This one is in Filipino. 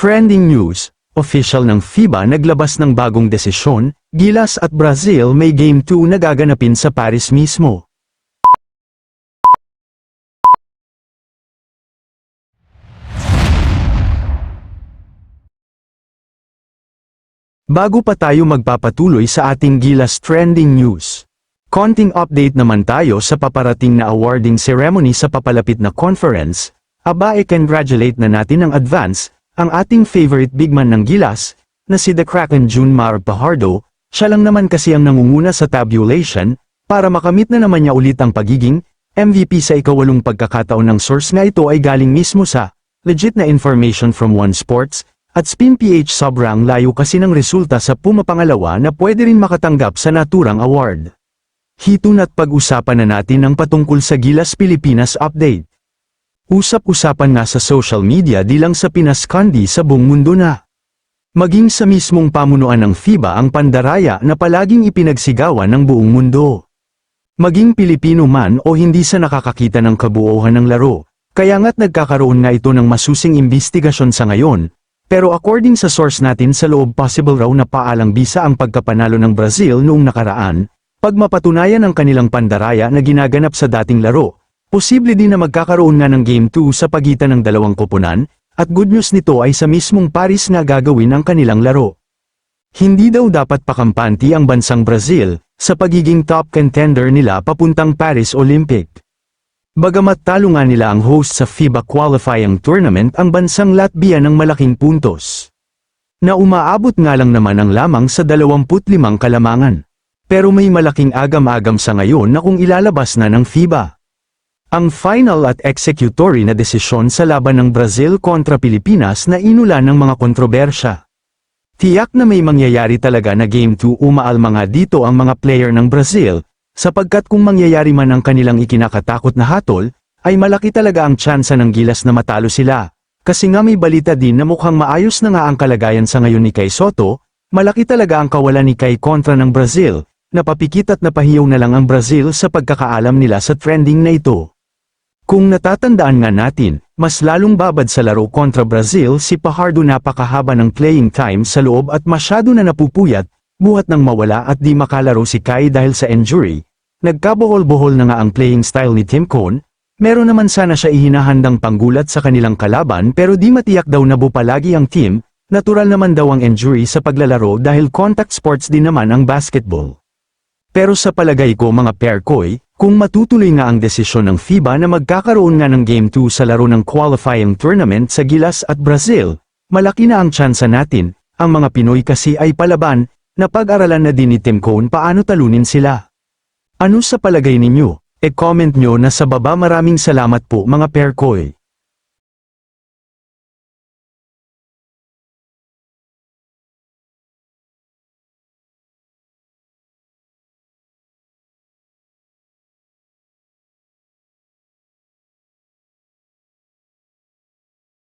Trending news, official ng FIBA naglabas ng bagong desisyon, Gilas at Brazil may Game 2 na gaganapin sa Paris mismo. Bago pa tayo magpapatuloy sa ating Gilas trending news, konting update naman tayo sa paparating na awarding ceremony sa papalapit na conference. Congratulate na natin ng advance ang ating favorite bigman ng Gilas, na si The Kraken Junmar Fajardo. Siya lang naman kasi ang nangunguna sa tabulation, para makamit na naman niya ulit ang pagiging MVP sa ika-8 pagkakataon. Ng source nga ito ay galing mismo sa legit na information from One Sports, at Spin PH. Sobrang layo kasi ng resulta sa pumapangalawa na pwede rin makatanggap sa naturang award. Hito na't pag-usapan na natin ang patungkol sa Gilas Pilipinas update. Usap-usapan nga sa social media di lang sa Pinas kundi sa buong mundo na. Maging sa mismong pamunuan ng FIBA ang pandaraya na palaging ipinagsigawan ng buong mundo. Maging Pilipino man o hindi sa nakakakita ng kabuuhan ng laro, kaya nga't nagkakaroon nga ito ng masusing imbestigasyon sa ngayon. Pero according sa source natin sa loob, possible raw na paalang bisa ang pagkapanalo ng Brazil noong nakaraan, pag mapatunayan ang kanilang pandaraya na ginaganap sa dating laro. Posible din na magkakaroon nga ng Game 2 sa pagitan ng dalawang koponan, at good news nito ay sa mismong Paris nga gagawin ang kanilang laro. Hindi daw dapat pakampanti ang bansang Brazil, sa pagiging top contender nila papuntang Paris Olympic. Bagamat talo nga nila ang host sa FIBA qualifying tournament ang bansang Latvia ng malaking puntos, na umaabot nga lang naman ang lamang sa 25 kalamangan. Pero may malaking agam-agam sa ngayon na kung ilalabas na ng FIBA ang final at executory na desisyon sa laban ng Brazil kontra Pilipinas na inulan ng mga kontrobersya. Tiyak na may mangyayari talaga na Game 2. Umaalma nga dito ang mga player ng Brazil, sapagkat kung mangyayari man ang kanilang ikinakatakot na hatol, ay malaki talaga ang tsansa ng Gilas na matalo sila. Kasi nga may balita din na mukhang maayos na nga ang kalagayan sa ngayon ni Kai Sotto, malaki talaga ang kawalan ni Kai kontra ng Brazil, napapikit at napahiyaw na lang ang Brazil sa pagkakaalam nila sa trending na ito. Kung natatandaan nga natin, mas lalong babad sa laro kontra Brazil si Fajardo. Napakahaba ng playing time sa loob at masyado na napupuyat, buhat nang mawala at di makalaro si Kai dahil sa injury. Nagkabohol-bohol na nga ang playing style ni Tim Cone. Meron naman sana siya ihinahandang panggulat sa kanilang kalaban pero di matiyak daw na palagi ang team. Natural naman daw ang injury sa paglalaro dahil contact sports din naman ang basketball. Pero sa palagay ko mga perkoy, kung matutuloy nga ang desisyon ng FIBA na magkakaroon nga ng Game 2 sa laro ng qualifying tournament sa Gilas at Brazil, malaki na ang tsansa natin. Ang mga Pinoy kasi ay palaban, na pag-aralan na din ni Tim Cone paano talunin sila. Ano sa palagay ninyo? E-comment nyo na sa baba. Maraming salamat po mga perkoy.